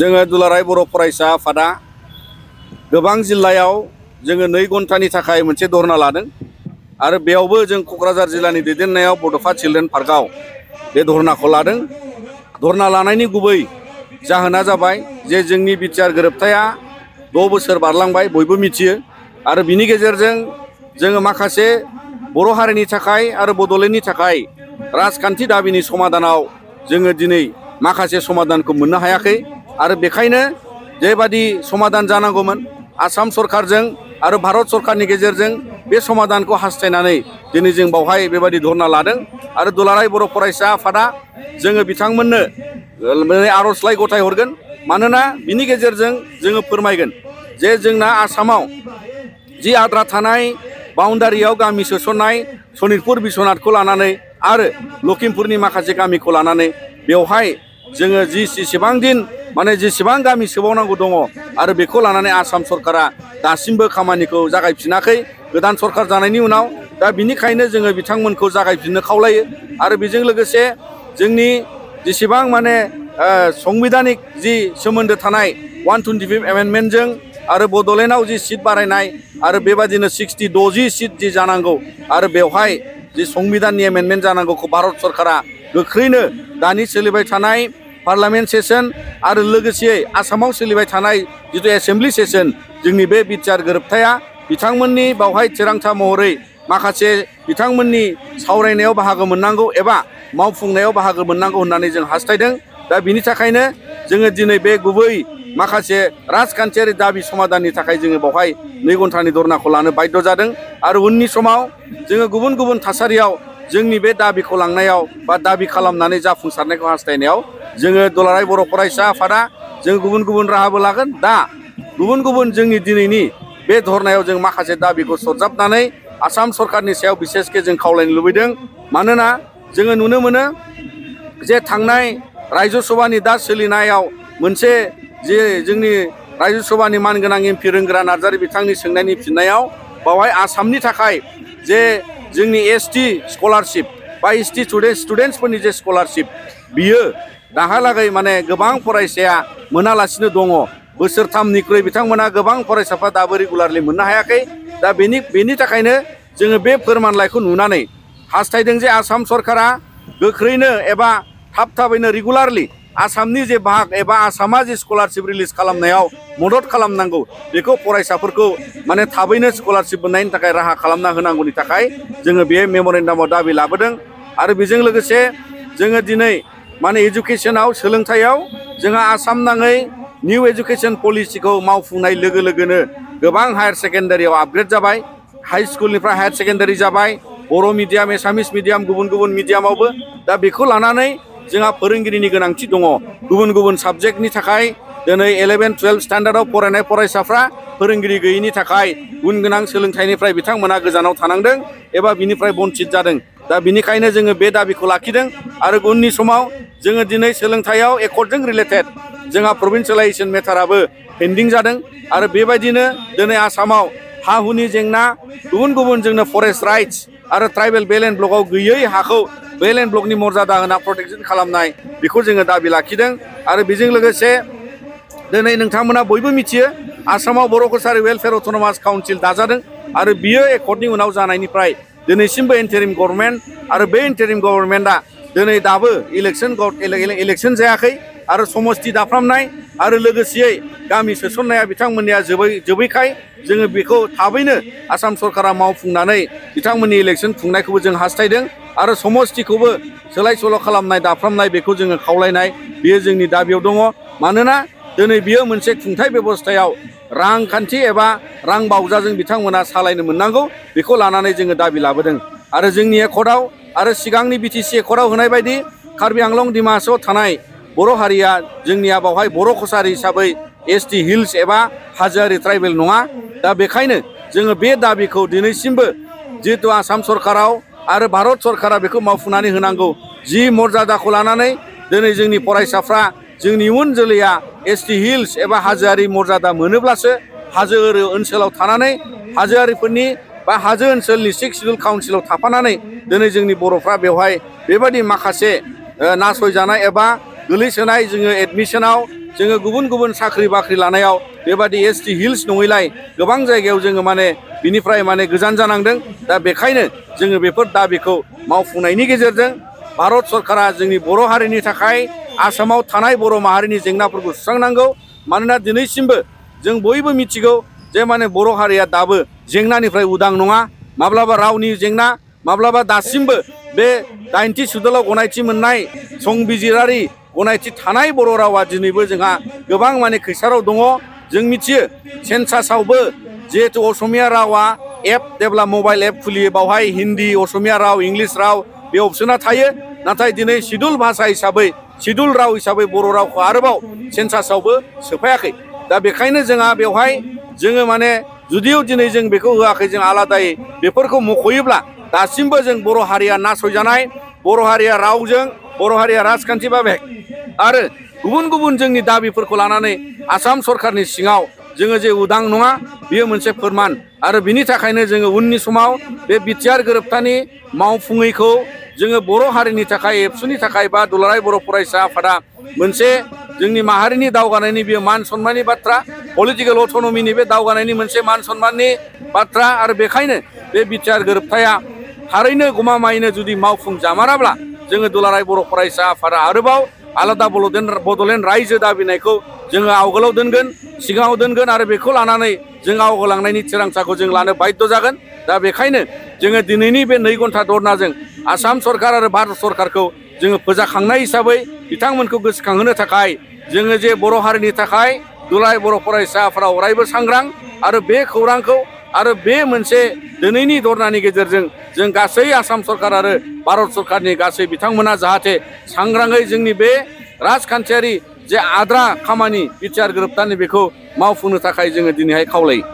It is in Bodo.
जोङो दुलाराय बर' फरायसा आफादा गोबां जिल्लायाव जोङो 2 घन्टानि थाखाय मोनसे धरना लादों आरो बेयावबो जों क'क्राझार जिल्लानि दैदेननायाव बड'फा चिल्ड्रेन पार्कआव बे धरनाखौ लादों। धरना लानायनि गुबै जाहोना जाबाय जे जोंनि बिटिआर गोरोबथाया 6 बोसोर बारलांबाय बयबो मिथियो आरो बिनि गेजेरजों जोङो माखासे बर' हारिनि थाखाय आरो बड'लेण्डनि थाखाय राजखान्थि दाबिनि समाधानाव जोङो दिनै माखासे समाधानखौ मोननो हायाखै आरो बेखायनो जेबादि समाधान जानांगौमोन आसाम सरकारजों आरो भारत सरकारनि गेजेरजों बे समाधानखौ हास्थायनानै दिनै जों बावहाय बेबादि धरना लादों आरो दुलाराय बर' फरायसा आफादा जोङो बिथांमोननो आर'जलाइ गथायहरगोन। मानोना बिनि गेजेरजों जोङो फोरमायगोन जे जोंना आसामाव जि आद्रा थानाय बाउन्डारियाव गामि सोसननाय सनितपुर बिश्वनाथखौ लानानै आरो लखिमपुरनि माखासे गामिखौ लानानै बेवहाय जोङो जेसेबां गामि सोबावनांगौ दङ आरो बेखौ लानानै आसाम सरकारा दासिमबो खामानिखौ जागायफिनाखै गोदान सरकार जानायनि उनाव। दा बिनिखायनो जोङो बिथांमोनखौ जागायफिननो खावलायो आरो बेजों लोगोसे जोंनि जेसेबां संबिधानिक जि सोमोन्दो थानाय 125 एमेन्डमेन्टजों आरो बड'लेण्डआव जि सिट बारायनाय आरो बेबादिनो 60 सिट जि जानांगौ आरो बेवहाय जि संबिधाननि एमेन्डमेन्ट जानांगौखौ भारत सरकारा गोख्रैनो दानि सोलिबाय थानाय पार्लामेन्ट सेसन आरो लोगोसे आसामाव सोलिबाय थानाय जिथु एसेम्ब्लि सेसन जोंनि बे बिटिआर गोरोबथाया बिथांमोननि बावहाय थिरांथा महरै माखासे बिथांमोननि सावरायनायाव बाहागो मोननांगौ एबा मावफुंनायाव बाहागो मोननांगौ होननानै जों हास्थायदों। दा बिनि थाखायनो जोङो दिनै बे गुबै माखासे राजखान्थियारि दाबि समाधाननि थाखाय जोङो बावहाय 2 घन्टानि धरनाखौ लानो बाध्य जादों आरो उननि समाव जोङो गुबुन गुबुन थासारियाव जोंनि बे दाबिखौ लांनायाव बा दाबि खालामनानै जाफुंसारनायखौ हास्थायनायाव जोङो दुलाराय बर' फरायसा आफादा जों गुबुन गुबुन राहाबो लागोन। दा गुबुन जोंनि दिनैनि बे धरनायाव जों माखासे दाबिखौ सरजाबनानै आसाम सरकारनि सायाव बिसेसके जों खावलायनो लुबैदों। मानोना जोङो नुनो मोनो जे थांनाय रायजो सभानि दा सोलिनायाव मोनसे जे जोंनि रायजो सभानि मानगोनां एमपि रोंगोरा नार्जारि बिथांनि सोंनायनि फिननायाव बावहाय आसामनि थाखाय जे जोंनि एसटि स्कलारशिप बा एसटि स्टुडेन्टसफोरनि जे स्कलारशिप बियो दाहालागै गोबां फरायसाया मोनालासिनो दङ। बोसोरथामनिख्रुइ बिथांमोना गोबां फरायसाफ्रा दाबो रेगुलारलि मोननो हायाखै। दा बेनि थाखायनो जोङो बे फोरमानलाइखौ नुनानै हास्थायदों जे आसाम सरकारा गोख्रैनो एबा थाबैनो रेगुलारलि आसामनि जे भाग एबा आसामा जे स्कलारशिप रिलिज खालामनायाव मदद खालामनांगौ बेखौ फरायसाफोरखौ थाबैनो स्कलारशिप मोननायनि थाखाय राहा खालामना होनांगौनि थाखाय जोङो बे मेम'रेन्डामाव दाबि लाबोदों। आरो बेजों लोगोसे जोङो दिनै एजुकेसनाव सोलोंथायाव जोंहा आसाम नाङै निउ एजुकेसन पलिसिखौ मावफुंनाय लोगो लोगोनो गोबां हायार सेकेन्डारियाव आपग्रेड जाबाय, हाइ स्कुलनिफ्राय हायार सेकेन्डारि जाबाय, बर' मिडियाम एसामिस मिडियाम गुबुन मिडियामावबो। दा बेखौ लानानै जोंहा फोरोंगिरिनि गोनांथि दङ। गुबुन साबजेक्टनि थाखाय दिनै 11-12 स्टेन्डार्डआव फरायनाय फरायसाफ्रा फोरोंगिरि गैयैनि थाखाय गुन गोनां सोलोंथाइनिफ्राय बिथांमोना गोजानाव थानांदों एबा बिनिफ्राय बन्चित जादों। दा बिनिखायनो जोङो बे दाबिखौ लाखिदों आरो उननि समाव जोङो दिनै सोलोंथाइयाव एकर्डजों रिलेटेड जोंहा प्रभिन्सियेलाइजेसन मेटाराबो पेन्डिं जादों आरो बेबायदिनो दिनै आसामाव हा हुनि जेंना गुबुन जोंनो फरेस्ट राइट्स आरो ट्राइबेल बेल एन्ड ब्लकआव गैयै हाखौ बेल एन्ड ब्लकनि मर्यादा होना प्रटेक्सन खालामनाय बेखौ जोङो दाबि लाखिदों। आरो बेजों लोगोसे दिनै नोंथांमोना बयबो मिथियो आसामाव बर' कसारि वेलफेयार अट'नमास काउन्सिल दाजादों आरो बियो एकर्डनि उनाव जानायनिफ्राय दिनैसिमबो इन्टारिम गभर्नमेन्ट आरो बे इन्टारिम गभर्नमेन्टआ दिनै दाबो इलेक्सन जायाखै आरो समस्ति दाफ्रामनाय आरो लोगोसेयै गामि सोसननाया बिथांमोननिया जोबैखाय जोङो बेखौ थाबैनो आसाम सरकारा मावफुंनानै बिथांमोननि इलेक्सन खुंनायखौबो जों हास्थायदों आरो समस्तिखौबो सोलाय सोल' खालामनाय दाफ्रामनाय बेखौ जोङो खावलायनाय बेयो जोंनि दाबियाव दङ। मानोना दिनै बियो मोनसे खुंथाय बेबस्थायाव रांखान्थि एबा रां बावजाजों बिथांमोना सालायनो मोननांगौ बेखौ लानानै जोङो दाबि लाबोदों। आरो जोंनि एकर्डआव आरो सिगांनि बिटिसि एकर्डआव होनाय बायदि कार्बि आंलं दिमा हासावआव थानाय बर' हारिया जोंनिया बावहाय बर' कसारि हिसाबै एसटि हिल्स एबा हाजोआरि ट्राइबेल नङा। दा बेखायनो जोङो बे दाबिखौ दिनैसिमबो जिहेतु आसाम सरकाराव आरो भारत सरकारा बेखौ मावफुंनानै होनांगौ। जि मर्यादाखौ लानानै दिनै जोंनि फरायसाफ्रा जोंनि इयुन जोलैया एसटि हिल्स एबा हाजोआरि मर्यादा मोनोब्लासो हाजो ओनसोलाव थानानै हाजोआरिफोरनि बा हाजो ओनसोलनि 6 सिडुल काउन्सिलाव थाफानानै दिनै जोंनि बर'फ्रा बेवहाय बेबायदि माखासे नासयजानाय एबा गोलैसोनाय जोङो एडमिसनाव जोङो गुबुन गुबुन साख्रि बाख्रि लानायाव बेबादि ST हिल्स नङैलाय गोबां जायगायाव जोङो माने बिनिफ्राय माने गोजान जानांदों। दा बेखायनो जोङो बेफोर दाबिखौ मावफुंनायनि गेजेरजों भारत सरकारा जोंनि बर' हारिनि थाखाय आसामाव थानाय बर' माहारिनि जेंनाफोरखौ सुस्रांनांगौ। मानोना दिनैसिमबो जों बयबो मिथिगौ जे माने बर' हारिया दाबो जेंनानिफ्राय उदां नङा। माब्लाबा रावनि जेंना, माब्लाबा दासिमबो बे 90 सिदुलाव गनायथि मोननाय संबिजिरारि गनायथि थानाय बर' रावा दिनैबो जोंहा गोबां माने खैसाराव दङ। जों मिथियो सेन्सासावबो जिहेथु असमिया रावा एप जेब्ला मबाइल एप खुलियो बावहाय हिन्दी, असमिया राव, इंलिस राव बे अपसना थायो। नाथाय दिनै सिडुल भाषा हिसाबै, सिडुल राव हिसाबै बर' रावखौ आरोबाव सेन्सासावबो सोफायाखै। दा बेखायनो जोंहा बेवहाय जोङो माने जुदिও दिनै जों बेखौ होआखै, जों आलादायै बेफोरखौ मख'योब्ला दासिमबो जों बर' हारिया नासयजानाय, बर' हारिया रावजों, बर' हारिया राजखान्थि भाबै आरो गुबुन गुबुन जोंनि दाबिफोरखौ लानानै आसाम सरकारनि सिङाव जोङो जे उदां नङा बेयो मोनसे फोरमान। आरो बिनि थाखायनो जोङो उननि समाव बे बिटिआर गोरोबथानि मावफुङैखौ जोङो बर' हारिनि थाखाय, एबसुनि थाखाय बा दुलाराय बर' फरायसा आफादा मोनसे जोंनि माहारिनि दावगानायनि बेयो मान सनमाननि बाथ्रा, पलिटिकेल अट'नमिनि बे दावगानायनि मोनसे मान सनमाननि बाथ्रा। आरो बेखायनो बे बिटिआर गोरोबथाया थारैनो गमामायैनो जुदि मावफुंजामाराब्ला जोङो दुलाराय बर' फरायसा आफादा आरोबाव आलादा बड'लेण्ड रायजो दाबिनायखौ जोङो आवगोलाव दोनगोन, सिगाङाव दोनगोन आरो बेखौ लानानै जों आवगायलांनायनि थिरांथाखौ जों लानो बाध्य जागोन। दा बेखायनो जोङो दिनैनि बे 2 घन्टा धरनाजों आसाम सरकार आरो भारत सरकारखौ जोङो फोजाखांनाय हिसाबै बिथांमोनखौ गोसोखांहोनो थाखाय जोङो जे बर' हारिनि थाखाय दुलाराय बर' फरायसा आफादा अरायबो सांग्रां। आरो बे खौरांखौ आरो बे मोनसे दिनैनि धरनानि गेजेरजों जों गासै आसाम सरकार आरो भारत सरकारनि गासै बिथांमोना जाहाथे सांग्राङै जोंनि बे राजखान्थियारि जे आद्रा खामानि बिटिआर गोरोबथानि बेखौ मावफुंनो थाखाय जोङो दिनैहाय खावलायो।